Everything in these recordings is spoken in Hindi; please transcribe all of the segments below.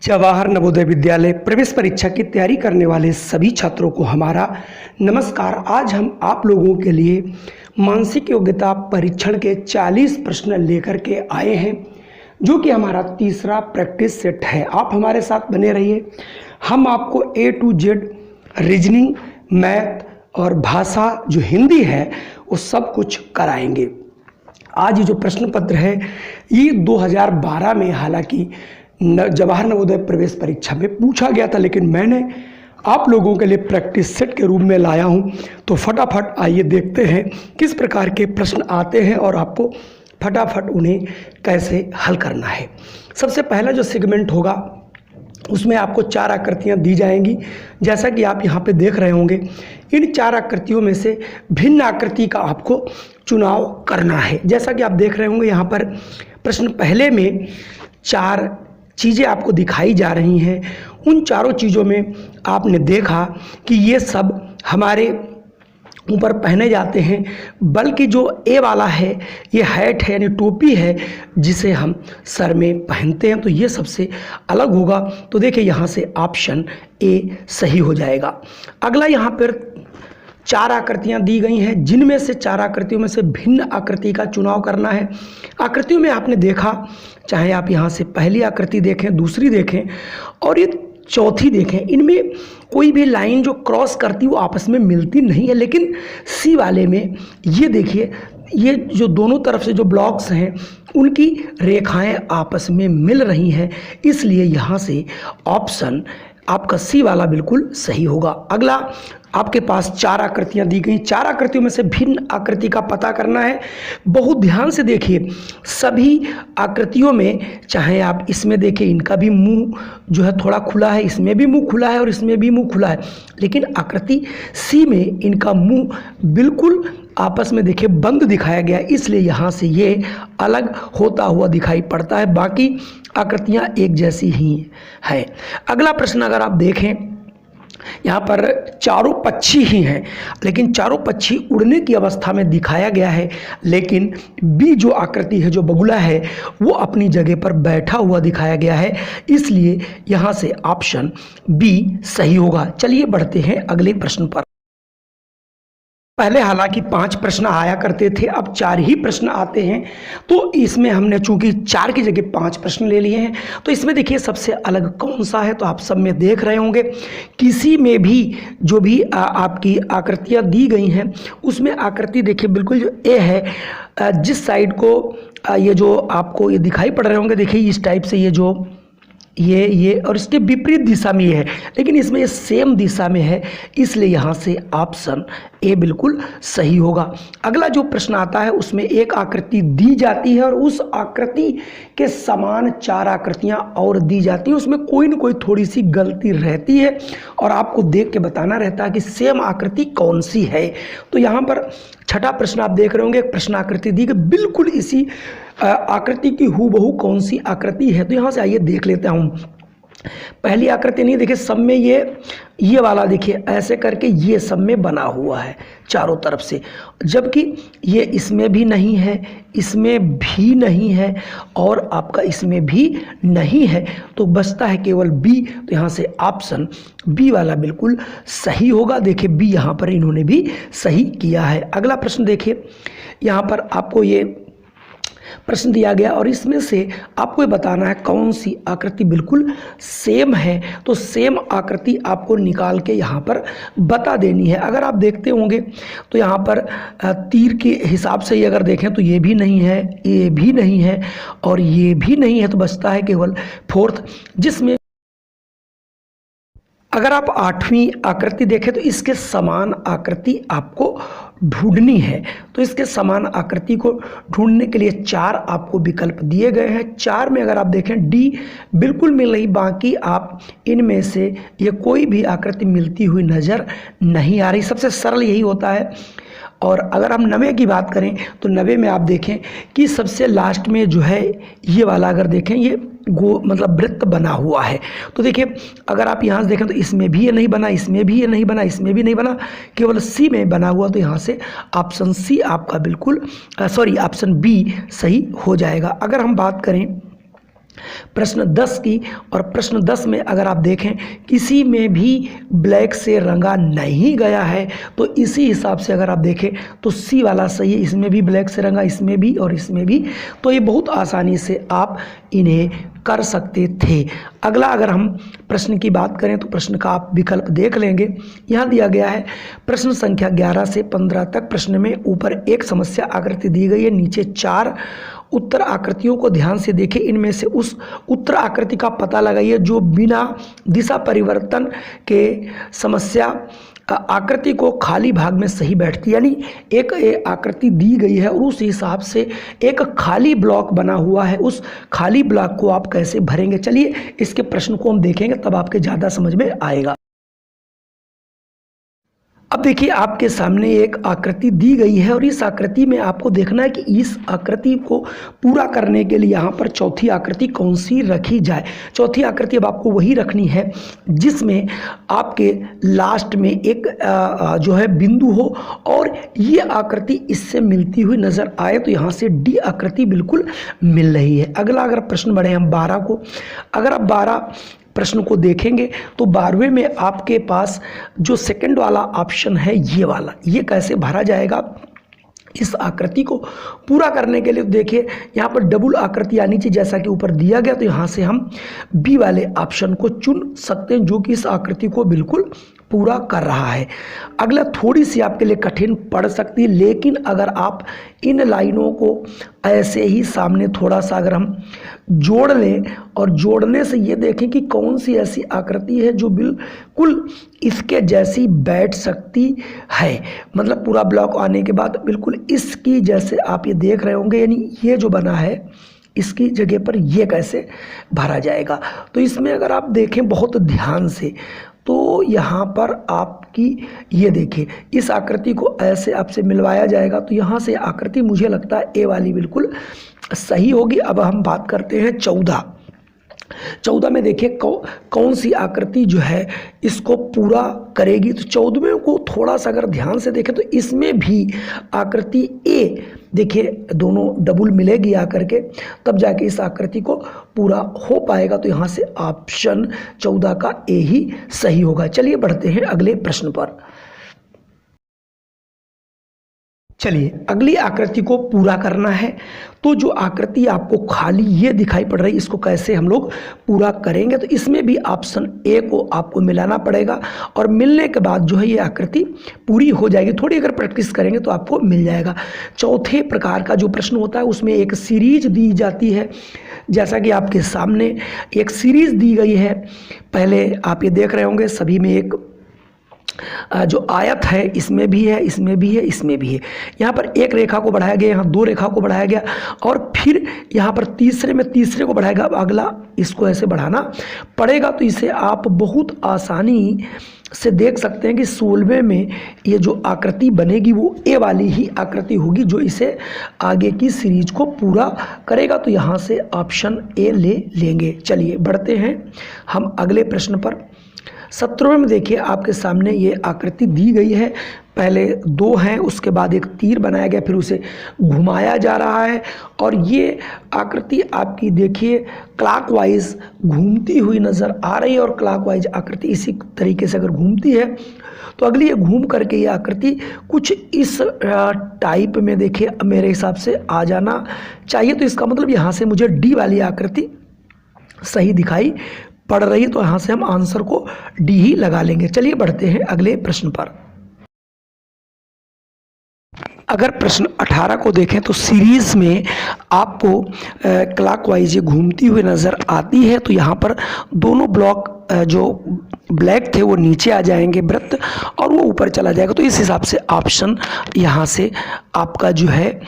जवाहर नवोदय विद्यालय प्रवेश परीक्षा की तैयारी करने वाले सभी छात्रों को हमारा नमस्कार। आज हम आप लोगों के लिए मानसिक योग्यता परीक्षण के 40 प्रश्न लेकर के आए हैं, जो कि हमारा तीसरा प्रैक्टिस सेट है। आप हमारे साथ बने रहिए। हम आपको A to Z reasoning, math और भाषा जो हिंदी है वो सब कुछ कराएंगे। आज ये जो प्रश्न पत्र है ये 2012 में हालांकि जवाहर नवोदय प्रवेश परीक्षा में पूछा गया था, लेकिन मैंने आप लोगों के लिए प्रैक्टिस सेट के रूप में लाया हूं। तो फटाफट आइए देखते हैं किस प्रकार के प्रश्न आते हैं और आपको फटाफट उन्हें कैसे हल करना है। सबसे पहला जो सेगमेंट होगा उसमें आपको 4 आकृतियां दी जाएंगी, जैसा कि आप यहाँ पे देख रहे होंगे। इन 4 आकृतियों में से भिन्न आकृति का आपको चुनाव करना है। जैसा कि आप देख रहे होंगे यहाँ पर प्रश्न पहले में 4 चीज़ें आपको दिखाई जा रही हैं। उन चारों चीज़ों में आपने देखा कि ये सब हमारे ऊपर पहने जाते हैं, बल्कि जो ए वाला है ये हैट है, यानी टोपी है, जिसे हम सर में पहनते हैं। तो ये सबसे अलग होगा। तो देखिए यहाँ से ऑप्शन ए सही हो जाएगा। अगला यहाँ पर 4 आकृतियाँ दी गई हैं, जिनमें से 4 आकृतियों में से भिन्न आकृति का चुनाव करना है। आकृतियों में आपने देखा, चाहे आप यहाँ से पहली आकृति देखें, दूसरी देखें और ये चौथी देखें, इनमें कोई भी लाइन जो क्रॉस करती वो आपस में मिलती नहीं है। लेकिन सी वाले में ये देखिए, ये जो दोनों तरफ से जो ब्लॉक्स हैं उनकी रेखाएं आपस में मिल रही हैं, इसलिए यहाँ से ऑप्शन आपका सी वाला बिल्कुल सही होगा। अगला आपके पास 4 आकृतियां दी गई। 4 आकृतियों में से भिन्न आकृति का पता करना है। बहुत ध्यान से देखिए, सभी आकृतियों में चाहे आप इसमें देखिए, इनका भी मुंह जो है थोड़ा खुला है, इसमें भी मुंह खुला है और इसमें भी मुंह खुला है, लेकिन आकृति सी में इनका मुंह बिल्कुल आपस में देखिए बंद दिखाया गया, इसलिए यहाँ से ये अलग होता हुआ दिखाई पड़ता है। बाकी आकृतियाँ एक जैसी ही है। अगला प्रश्न अगर आप देखें, यहाँ पर चारों पक्षी ही हैं, लेकिन चारों पक्षी उड़ने की अवस्था में दिखाया गया है, लेकिन बी जो आकृति है, जो बगुला है, वो अपनी जगह पर बैठा हुआ दिखाया गया है, इसलिए यहाँ से ऑप्शन बी सही होगा। चलिए बढ़ते हैं अगले प्रश्न पर। पहले हालांकि 5 प्रश्न आया करते थे, अब 4 ही प्रश्न आते हैं। तो इसमें हमने चूंकि 4 की जगह 5 प्रश्न ले लिए हैं। तो इसमें देखिए सबसे अलग कौन सा है, तो आप सब में देख रहे होंगे, किसी में भी जो भी आपकी आकृतियां दी गई हैं उसमें आकृति देखिए बिल्कुल जो ए है, जिस साइड को ये जो आपको ये दिखाई पड़ रहे होंगे, देखिए इस टाइप से ये जो ये और इसके विपरीत दिशा में ये है, लेकिन इसमें ये सेम दिशा में है, इसलिए यहाँ से ऑप्शन ए बिल्कुल सही होगा। अगला जो प्रश्न आता है उसमें एक आकृति दी जाती है और उस आकृति के समान 4 आकृतियाँ और दी जाती हैं। उसमें कोई न कोई थोड़ी सी गलती रहती है और आपको देख के बताना रहता है कि सेम आकृति कौन सी है। तो यहाँ पर छठा प्रश्न आप देख रहे होंगे, एक प्रश्न आकृति दी गई, बिल्कुल इसी आकृति की हूबहू कौन सी आकृति है। तो यहाँ से आइए देख लेता हूँ। पहली आकृति नहीं, देखिए सब में ये वाला देखिए ऐसे करके ये सब में बना हुआ है चारों तरफ से, जबकि ये इसमें भी नहीं है, इसमें भी नहीं है और आपका इसमें भी नहीं है। तो बचता है केवल बी। तो यहाँ से ऑप्शन बी वाला बिल्कुल सही होगा। देखिए बी यहाँ पर इन्होंने भी सही किया है। अगला प्रश्न देखिए, यहाँ पर आपको ये प्रश्न दिया गया और इसमें से आपको ये बताना है कौन सी आकृति बिल्कुल सेम है। तो सेम आकृति आपको निकाल के यहाँ पर बता देनी है। अगर आप देखते होंगे तो यहाँ पर तीर के हिसाब से ही अगर देखें तो ये भी नहीं है, ये भी नहीं है और ये भी नहीं है। तो बचता है केवल 4th, जिसमें अगर आप 8वीं आकृति देखें तो इसके समान आकृति आपको ढूंढनी है। तो इसके समान आकृति को ढूंढने के लिए 4 आपको विकल्प दिए गए हैं। 4 में अगर आप देखें डी बिल्कुल मिल रही, बाकी आप इनमें से ये कोई भी आकृति मिलती हुई नज़र नहीं आ रही। सबसे सरल यही होता है। और अगर हम 9वें की बात करें तो 9वें में आप देखें कि सबसे लास्ट में जो है ये वाला अगर देखें, ये मतलब वृत्त बना हुआ है। तो देखिए अगर आप यहाँ से देखें तो इसमें भी ये नहीं बना, इसमें भी ये नहीं बना, इसमें भी नहीं बना, केवल सी में बना हुआ। तो यहाँ से ऑप्शन सी आपका बिल्कुल ऑप्शन बी सही हो जाएगा। अगर हम बात करें प्रश्न 10 की, और प्रश्न 10 में अगर आप देखें किसी में भी ब्लैक से रंगा नहीं गया है, तो इसी हिसाब से अगर आप देखें तो सी वाला सही है, इसमें भी ब्लैक से रंगा, इसमें भी और इसमें भी। तो ये बहुत आसानी से आप इन्हें कर सकते थे। अगला अगर हम प्रश्न की बात करें तो प्रश्न का आप विकल्प देख लेंगे। यहाँ दिया गया है प्रश्न संख्या 11 से 15 तक। प्रश्न में ऊपर एक समस्या आकृति दी गई है, नीचे 4 उत्तर आकृतियों को ध्यान से देखें। इनमें से उस उत्तर आकृति का पता लगाइए जो बिना दिशा परिवर्तन के समस्या आकृति को खाली भाग में सही बैठती है। यानी एक आकृति दी गई है और उस हिसाब से एक खाली ब्लॉक बना हुआ है, उस खाली ब्लॉक को आप कैसे भरेंगे। चलिए इसके प्रश्न को हम देखेंगे, तब आपके ज़्यादा समझ में आएगा। अब देखिए आपके सामने एक आकृति दी गई है और इस आकृति में आपको देखना है कि इस आकृति को पूरा करने के लिए यहाँ पर चौथी आकृति कौन सी रखी जाए। चौथी आकृति अब आपको वही रखनी है जिसमें आपके लास्ट में एक जो है बिंदु हो और ये आकृति इससे मिलती हुई नज़र आए, तो यहाँ से डी आकृति बिल्कुल मिल रही है। अगला अगर प्रश्न बढ़े हम 12 को, अगर आप 12 प्रश्न को देखेंगे तो 12वें में आपके पास जो सेकंड वाला ऑप्शन है ये वाला, ये कैसे भरा जाएगा इस आकृति को पूरा करने के लिए। तो देखिए यहाँ पर डबल आकृति आनी चाहिए जैसा कि ऊपर दिया गया, तो यहाँ से हम बी वाले ऑप्शन को चुन सकते हैं जो कि इस आकृति को बिल्कुल पूरा कर रहा है। अगला थोड़ी सी आपके लिए कठिन पड़ सकती है, लेकिन अगर आप इन लाइनों को ऐसे ही सामने थोड़ा सा अगर हम जोड़ लें और जोड़ने से ये देखें कि कौन सी ऐसी आकृति है जो बिल्कुल इसके जैसी बैठ सकती है, मतलब पूरा ब्लॉक आने के बाद बिल्कुल इसकी जैसे आप ये देख रहे होंगे, यानी ये जो बना है इसकी जगह पर ये कैसे भरा जाएगा। तो इसमें अगर आप देखें बहुत ध्यान से तो यहाँ पर आपकी ये देखिए इस आकृति को ऐसे आपसे मिलवाया जाएगा, तो यहाँ से आकृति मुझे लगता है ए वाली बिल्कुल सही होगी। अब हम बात करते हैं 14 में देखिए कौन सी आकृति जो है इसको पूरा करेगी। तो 14वें को थोड़ा सा अगर ध्यान से देखें तो इसमें भी आकृति ए देखिए दोनों डबल मिलेगी आकर के, तब जाके इस आकृति को पूरा हो पाएगा। तो यहाँ से ऑप्शन 14 का ए ही सही होगा। चलिए बढ़ते हैं अगले प्रश्न पर। चलिए अगली आकृति को पूरा करना है, तो जो आकृति आपको खाली ये दिखाई पड़ रही है इसको कैसे हम लोग पूरा करेंगे। तो इसमें भी ऑप्शन ए को आपको मिलाना पड़ेगा और मिलने के बाद जो है ये आकृति पूरी हो जाएगी। थोड़ी अगर प्रैक्टिस करेंगे तो आपको मिल जाएगा। चौथे प्रकार का जो प्रश्न होता है उसमें एक सीरीज दी जाती है, जैसा कि आपके सामने एक सीरीज दी गई है। पहले आप ये देख रहे होंगे सभी में एक जो आयत है इसमें भी है, इसमें भी है, इसमें भी है। यहाँ पर एक रेखा को बढ़ाया गया, यहाँ 2 रेखा को बढ़ाया गया और फिर यहाँ पर तीसरे में तीसरे को बढ़ाएगा। अब अगला इसको ऐसे बढ़ाना पड़ेगा। तो इसे आप बहुत आसानी से देख सकते हैं कि 16वें में ये जो आकृति बनेगी वो ए वाली ही आकृति होगी जो इसे आगे की सीरीज को पूरा करेगा। तो यहाँ से ऑप्शन ए ले लेंगे। चलिए बढ़ते हैं हम अगले प्रश्न पर। 17वें में देखिए आपके सामने ये आकृति दी गई है। पहले 2 हैं, उसके बाद एक तीर बनाया गया, फिर उसे घुमाया जा रहा है और ये आकृति आपकी देखिए क्लॉकवाइज घूमती हुई नज़र आ रही है। और क्लॉकवाइज आकृति इसी तरीके से अगर घूमती है तो अगली ये घूम करके ये आकृति कुछ इस टाइप में देखिए मेरे हिसाब से आ जाना चाहिए। तो इसका मतलब यहाँ से मुझे डी वाली आकृति सही दिखाई पड़ रही है, तो यहाँ से हम आंसर को डी ही लगा लेंगे। चलिए बढ़ते हैं अगले प्रश्न पर। अगर प्रश्न 18 को देखें तो सीरीज में आपको क्लॉकवाइज घूमती हुई नज़र आती है। तो यहाँ पर दोनों ब्लॉक जो ब्लैक थे वो नीचे आ जाएंगे वृत्त और वो ऊपर चला जाएगा। तो इस हिसाब से ऑप्शन यहाँ से आपका जो है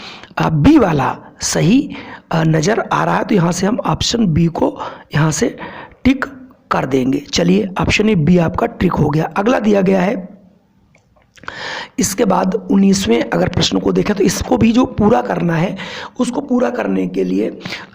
बी वाला सही नज़र आ रहा है। तो यहाँ से हम ऑप्शन बी को यहाँ से टिक कर देंगे। चलिए ऑप्शन ए बी आपका टिक हो गया। अगला दिया गया है इसके बाद 19वें अगर प्रश्न को देखें तो इसको भी जो पूरा करना है, उसको पूरा करने के लिए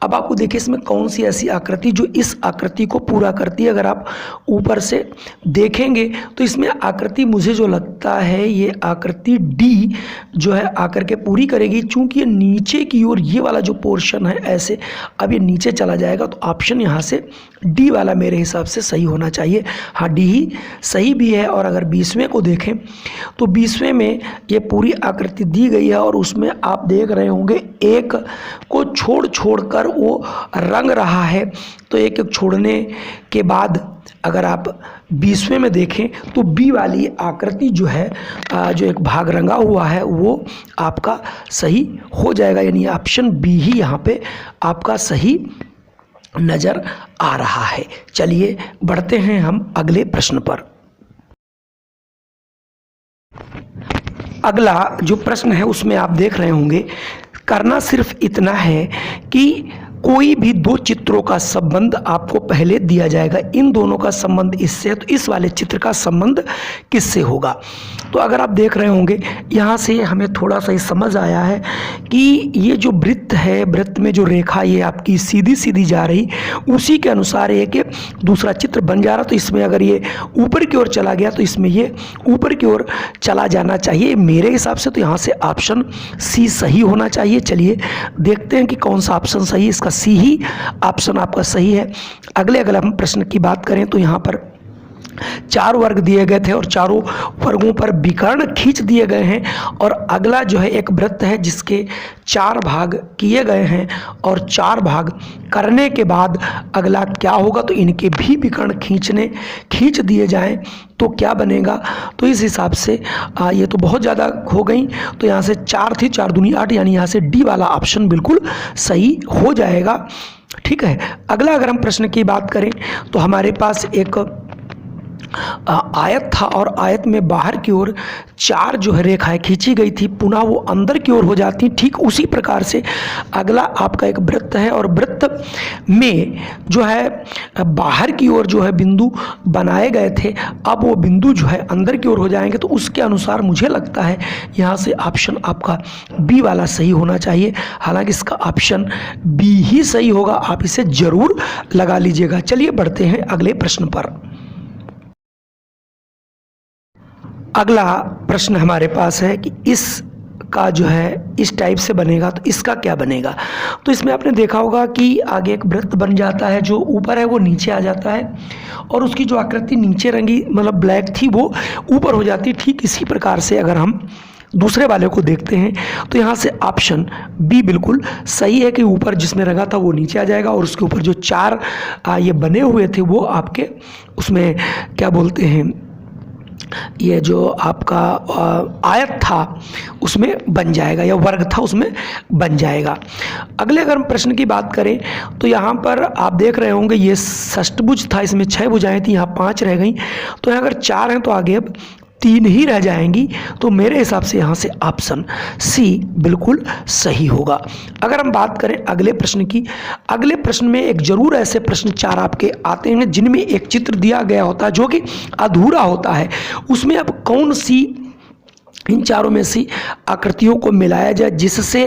अब आपको देखिए इसमें कौन सी ऐसी आकृति जो इस आकृति को पूरा करती है। अगर आप ऊपर से देखेंगे तो इसमें आकृति मुझे जो लगता है ये आकृति डी जो है आकर के पूरी करेगी, चूंकि ये नीचे की ओर ये वाला जो पोर्शन है ऐसे अब ये नीचे चला जाएगा, तो ऑप्शन यहाँ से डी वाला मेरे हिसाब से सही होना चाहिए। हाँ, डी ही सही भी है। और अगर 20वें को देखें तो 20वें में ये पूरी आकृति दी गई है और उसमें आप देख रहे होंगे एक को छोड़ कर वो रंग रहा है, तो एक एक छोड़ने के बाद अगर आप 20वें में देखें तो बी वाली आकृति जो है जो एक भाग रंगा हुआ है वो आपका सही हो जाएगा, यानी ऑप्शन बी ही यहाँ पे आपका सही नज़र आ रहा है। चलिए बढ़ते हैं हम अगले प्रश्न पर। अगला जो प्रश्न है उसमें आप देख रहे होंगे करना सिर्फ इतना है कि कोई भी दो चित्रों का संबंध आपको पहले दिया जाएगा, इन दोनों का संबंध इससे है तो इस वाले चित्र का संबंध किससे होगा। तो अगर आप देख रहे होंगे यहाँ से हमें थोड़ा सा ही समझ आया है कि ये जो वृत्त है, वृत्त में जो रेखा ये आपकी सीधी सीधी जा रही, उसी के अनुसार ये कि दूसरा चित्र बन जा रहा। तो इसमें अगर ये ऊपर की ओर चला गया तो इसमें ये ऊपर की ओर चला जाना चाहिए मेरे हिसाब से। तो यहाँ से ऑप्शन सी सही होना चाहिए। चलिए देखते हैं कि कौन सा ऑप्शन सही है। इसका सी ही ऑप्शन आपका सही है। अगर हम प्रश्न की बात करें तो यहाँ पर 4 वर्ग दिए गए थे और चारों वर्गों पर विकर्ण खींच दिए गए हैं, और अगला जो है एक वृत्त है जिसके 4 भाग किए गए हैं और 4 भाग करने के बाद अगला क्या होगा, तो इनके भी विकर्ण खींच दिए जाएं तो क्या बनेगा। तो इस हिसाब से ये तो बहुत ज़्यादा हो गई, तो यहाँ से 4 थी, 4 दूनी 8, यानी यहाँ से डी वाला ऑप्शन बिल्कुल सही हो जाएगा। ठीक है, अगला अगर हम प्रश्न की बात करें तो हमारे पास एक आयत था और आयत में बाहर की ओर 4 जो है रेखाएं खींची गई थी, पुनः वो अंदर की ओर हो जाती। ठीक उसी प्रकार से अगला आपका एक वृत्त है और वृत्त में जो है बाहर की ओर जो है बिंदु बनाए गए थे, अब वो बिंदु जो है अंदर की ओर हो जाएंगे। तो उसके अनुसार मुझे लगता है यहाँ से ऑप्शन आपका बी वाला सही होना चाहिए। हालांकि इसका ऑप्शन बी ही सही होगा, आप इसे ज़रूर लगा लीजिएगा। चलिए बढ़ते हैं अगले प्रश्न पर। अगला प्रश्न हमारे पास है कि इस का जो है इस टाइप से बनेगा तो इसका क्या बनेगा। तो इसमें आपने देखा होगा कि आगे एक वृत्त बन जाता है, जो ऊपर है वो नीचे आ जाता है और उसकी जो आकृति नीचे रंगी मतलब ब्लैक थी वो ऊपर हो जाती। ठीक इसी प्रकार से अगर हम दूसरे वाले को देखते हैं तो यहाँ से ऑप्शन बी बिल्कुल सही है कि ऊपर जिसमें रंगा था वो नीचे आ जाएगा और उसके ऊपर जो 4 ये बने हुए थे वो आपके उसमें क्या बोलते हैं, ये जो आपका आयत था उसमें बन जाएगा या वर्ग था उसमें बन जाएगा। अगले अगर हम प्रश्न की बात करें तो यहाँ पर आप देख रहे होंगे ये षष्ठभुज था, इसमें 6 भुजाएं थी, यहाँ 5 रह गई। तो यहाँ अगर 4 हैं तो आगे अब 3 ही रह जाएंगी। तो मेरे हिसाब से यहाँ से ऑप्शन सी बिल्कुल सही होगा। अगर हम बात करें अगले प्रश्न की, अगले प्रश्न में एक जरूर ऐसे प्रश्न 4 आपके आते हैं जिनमें एक चित्र दिया गया होता है जो कि अधूरा होता है। उसमें अब कौन सी इन चारों में से आकृतियों को मिलाया जाए जिससे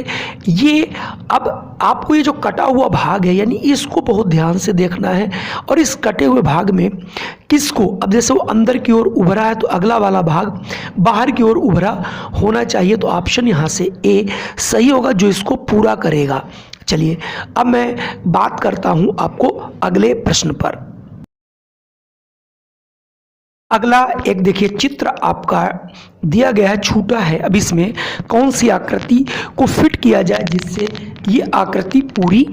ये अब आपको ये जो कटा हुआ भाग है यानी इसको बहुत ध्यान से देखना है और इस कटे हुए भाग में किसको, अब जैसे वो अंदर की ओर उभरा है तो अगला वाला भाग बाहर की ओर उभरा होना चाहिए। तो ऑप्शन यहाँ से ए सही होगा जो इसको पूरा करेगा। चलिए अब मैं बात करता हूँ आपको अगले प्रश्न पर। अगला एक देखिए चित्र आपका दिया गया है, छूटा है। अब इसमें कौन सी आकृति को फिट किया जाए जिससे ये आकृति पूरी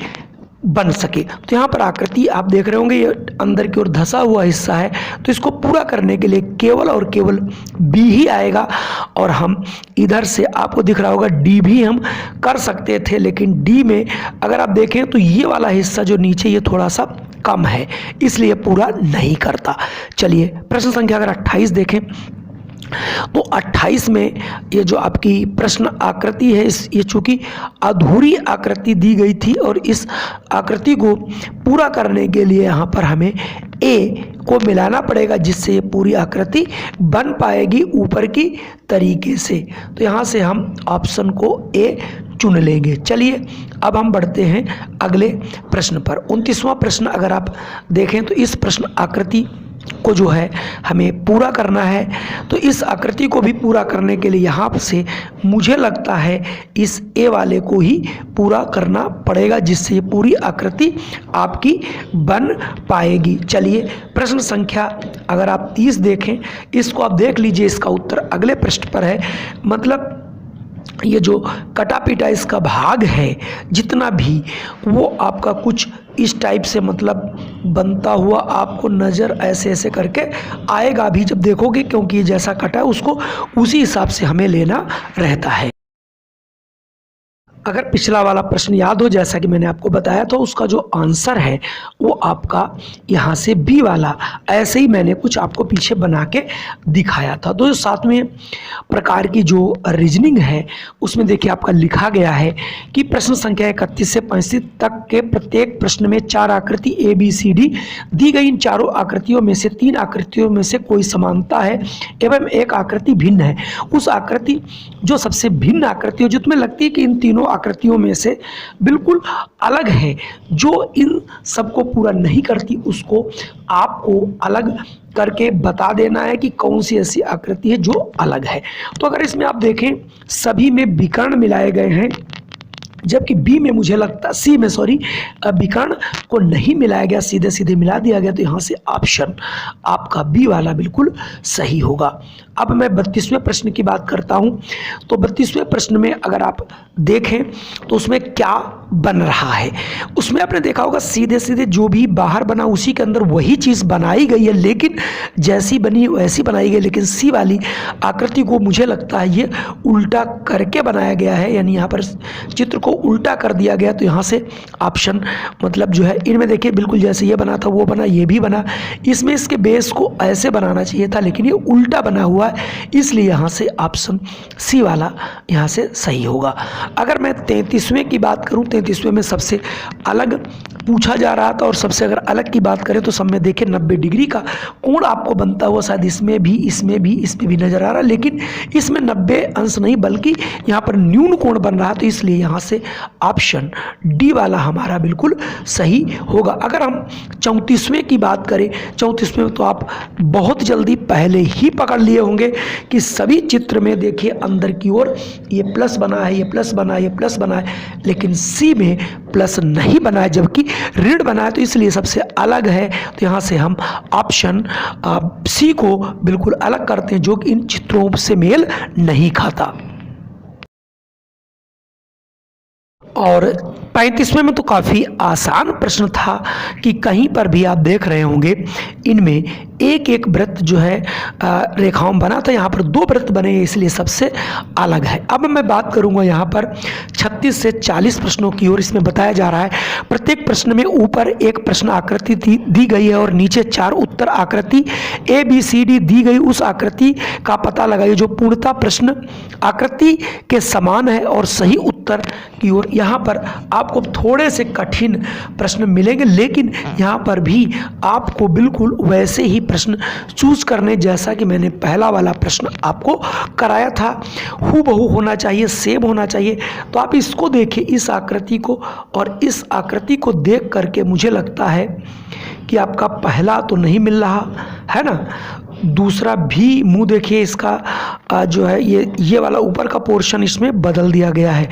बन सके। तो यहाँ पर आकृति आप देख रहे होंगे ये अंदर की ओर धंसा हुआ हिस्सा है, तो इसको पूरा करने के लिए केवल और केवल बी ही आएगा। और हम इधर से आपको दिख रहा होगा डी भी हम कर सकते थे, लेकिन डी में अगर आप देखें तो ये वाला हिस्सा जो नीचे ये थोड़ा सा कम है इसलिए पूरा नहीं करता। चलिए प्रश्न संख्या अगर 28 देखें तो 28 में ये जो आपकी प्रश्न आकृति है, इस ये चूँकि अधूरी आकृति दी गई थी और इस आकृति को पूरा करने के लिए यहाँ पर हमें ए को मिलाना पड़ेगा, जिससे ये पूरी आकृति बन पाएगी ऊपर की तरीके से। तो यहाँ से हम ऑप्शन को ए चुन लेंगे। चलिए अब हम बढ़ते हैं अगले प्रश्न पर। 29वां प्रश्न अगर आप देखें तो इस प्रश्न आकृति को जो है हमें पूरा करना है। तो इस आकृति को भी पूरा करने के लिए यहाँ से मुझे लगता है इस ए वाले को ही पूरा करना पड़ेगा, जिससे ये पूरी आकृति आपकी बन पाएगी। चलिए प्रश्न संख्या अगर आप 30 देखें, इसको आप देख लीजिए, इसका उत्तर अगले पृष्ठ पर है। मतलब ये जो कटा पीटा इसका भाग है जितना भी, वो आपका कुछ इस टाइप से मतलब बनता हुआ आपको नज़र ऐसे ऐसे करके आएगा अभी जब देखोगे, क्योंकि ये जैसा कटा है उसको उसी हिसाब से हमें लेना रहता है। अगर पिछला वाला प्रश्न याद हो, जैसा कि मैंने आपको बताया था, उसका जो आंसर है वो आपका यहाँ से बी वाला, ऐसे ही मैंने कुछ आपको पीछे बना के दिखाया था। तो 7वें प्रकार की जो रीजनिंग है उसमें देखिए आपका लिखा गया है कि प्रश्न संख्या 31 से 35 तक के प्रत्येक प्रश्न में 4 आकृति ए बी सी डी दी गई। इन चारों आकृतियों में से 3 आकृतियों में से कोई समानता है एवं एक आकृति भिन्न है। उस आकृति जो सबसे भिन्न आकृति हो, जो तुम्हें लगती है कि इन तीनों आकृतियों में से बिल्कुल अलग है, जो इन सबको पूरा नहीं करती, उसको आपको अलग करके बता देना है कि कौन सी ऐसी आकृति है जो अलग है। तो अगर इसमें आप देखें सभी में विकर्ण मिलाए गए हैं, जबकि बी में मुझे लगता, सी में सॉरी, विकर्ण को नहीं मिलाया गया, सीधे सीधे मिला दिया गया। तो यहाँ से ऑप्शन आपका बी वाला बिल्कुल सही होगा। अब मैं 32वें प्रश्न की बात करता हूँ। तो 32वें प्रश्न में अगर आप देखें तो उसमें क्या बन रहा है, उसमें आपने देखा होगा सीधे सीधे जो भी बाहर बना उसी के अंदर वही चीज़ बनाई गई है, लेकिन जैसी बनी वैसी बनाई गई। लेकिन सी वाली आकृति को मुझे लगता है ये उल्टा करके बनाया गया है, यानी यहाँ पर चित्र को उल्टा कर दिया गया। तो यहाँ से ऑप्शन मतलब जो है, इनमें देखिए बिल्कुल जैसे ये बना था वो बना, ये भी बना। इसमें इसके बेस को ऐसे बनाना चाहिए था, लेकिन ये उल्टा बना हुआ है, इसलिए यहाँ से ऑप्शन सी वाला यहाँ से सही होगा। अगर मैं 33वें की बात करूँ, 33वें में सबसे अलग पूछा जा रहा था, और सबसे अगर अलग की बात करें तो सब में देखिए 90 डिग्री का कोण आपको बनता हुआ शायद इसमें भी, इसमें भी, इसमें भी नजर आ रहा है, लेकिन इसमें 90 अंश नहीं बल्कि यहाँ पर न्यून कोण बन रहा है। तो इसलिए यहाँ से ऑप्शन डी वाला हमारा बिल्कुल सही होगा। अगर हम 34वें की बात करें, 34वें में तो आप बहुत जल्दी पहले ही पकड़ लिए होंगे कि सभी चित्र में देखिए अंदर की ओर ये प्लस बना है, ये प्लस बना है, ये प्लस बना है, लेकिन सी में प्लस नहीं बना है जबकि ऋण बना है। तो इसलिए सबसे अलग है। तो यहाँ से हम ऑप्शन सी को बिल्कुल अलग करते हैं, जो कि इन चित्रों से मेल नहीं खाता। और 35वें में तो काफ़ी आसान प्रश्न था कि कहीं पर भी आप देख रहे होंगे इनमें एक एक वृत्त जो है रेखाओं में बना था, यहाँ पर 2 वृत्त बने, इसलिए सबसे अलग है। अब मैं बात करूँगा यहाँ पर 36 से 40 प्रश्नों की ओर। इसमें बताया जा रहा है प्रत्येक प्रश्न में ऊपर एक प्रश्न आकृति दी गई है और नीचे 4 उत्तर आकृति ए बी सी डी दी गई। उस आकृति का पता लगाइए जो पूर्णतः प्रश्न आकृति के समान है और सही उत्तर की ओर। यहाँ पर आपको थोड़े से कठिन प्रश्न मिलेंगे, लेकिन यहाँ पर भी आपको बिल्कुल वैसे ही प्रश्न चूज करने जैसा कि मैंने पहला वाला प्रश्न आपको कराया था, हूबहू होना चाहिए, सेम होना चाहिए। तो आप इसको देखिए, इस आकृति को और इस आकृति को देख करके मुझे लगता है कि आपका पहला तो नहीं मिल रहा है ना, दूसरा भी मुंह देखिए इसका जो है ये वाला ऊपर का पोर्शन इसमें बदल दिया गया है।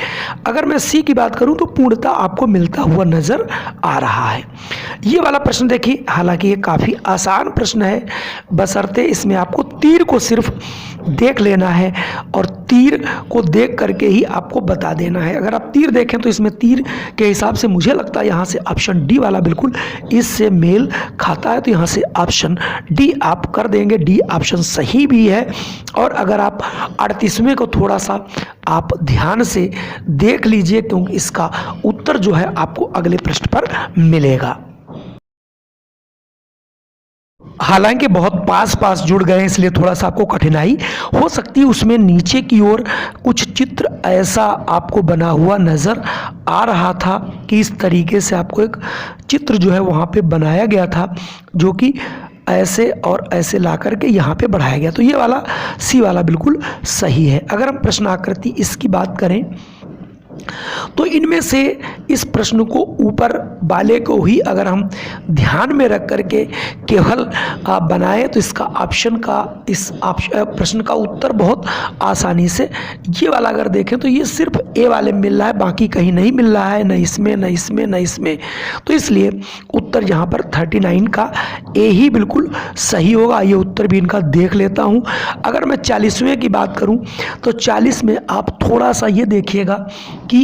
अगर मैं सी की बात करूं तो पूर्णतः आपको मिलता हुआ नज़र आ रहा है। ये वाला प्रश्न देखिए, हालांकि ये काफ़ी आसान प्रश्न है, बशर्ते इसमें आपको तीर को सिर्फ देख लेना है और तीर को देख करके ही आपको बता देना है। अगर आप तीर देखें तो इसमें तीर के हिसाब से मुझे लगता है यहाँ से ऑप्शन डी वाला बिल्कुल इससे मेल खाता है। तो यहाँ से ऑप्शन डी आप कर देंगे, डी ऑप्शन सही भी है। और अगर आप 38वें को थोड़ा सा आप ध्यान से देख लीजिए, क्योंकि इसका उत्तर जो है आपको अगले पृष्ठ पर मिलेगा। हालांकि बहुत पास पास जुड़ गए हैं, इसलिए थोड़ा सा आपको कठिनाई हो सकती है। उसमें नीचे की ओर कुछ चित्र ऐसा आपको बना हुआ नज़र आ रहा था कि इस तरीके से आपको एक चित्र जो है वहाँ पे बनाया गया था, जो कि ऐसे और ऐसे ला करके यहाँ पे बढ़ाया गया। तो ये वाला सी वाला बिल्कुल सही है। अगर हम प्रश्न आकृति इसकी बात करें तो इनमें से इस प्रश्न को ऊपर वाले को ही अगर हम ध्यान में रख करके केवल बनाएं तो इसका प्रश्न का उत्तर बहुत आसानी से ये वाला अगर देखें तो ये सिर्फ ए वाले में मिल रहा है, बाकी कहीं नहीं मिल रहा है, न इसमें न इसमें न इसमें। तो इसलिए उत्तर यहाँ पर 39 का ए ही बिल्कुल सही होगा। ये उत्तर भी इनका देख लेता हूँ। अगर मैं 40वें की बात करूँ तो 40 में आप थोड़ा सा ये देखिएगा कि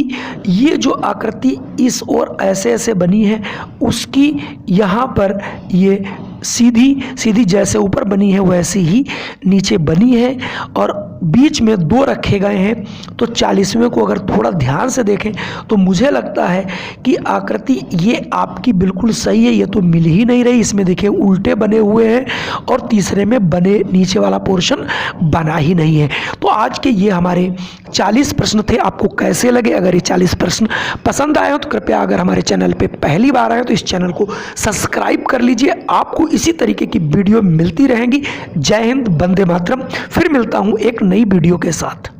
ये जो आकृति इस ओर ऐसे ऐसे बनी है, उसकी यहाँ पर ये सीधी सीधी जैसे ऊपर बनी है वैसे ही नीचे बनी है और बीच में 2 रखे गए हैं। तो 40वें को अगर थोड़ा ध्यान से देखें तो मुझे लगता है कि आकृति ये आपकी बिल्कुल सही है। ये तो मिल ही नहीं रही, इसमें देखिए उल्टे बने हुए हैं और तीसरे में बने नीचे वाला पोर्शन बना ही नहीं है। तो आज के ये हमारे 40 प्रश्न थे। आपको कैसे लगे? अगर ये 40 प्रश्न पसंद आए हो तो कृपया, अगर हमारे चैनल पे पहली बार आए तो इस चैनल को सब्सक्राइब कर लीजिए। आपको इसी तरीके की वीडियो मिलती रहेंगी। जय हिंद, वंदे मातरम। फिर मिलता हूँ एक नई वीडियो के साथ।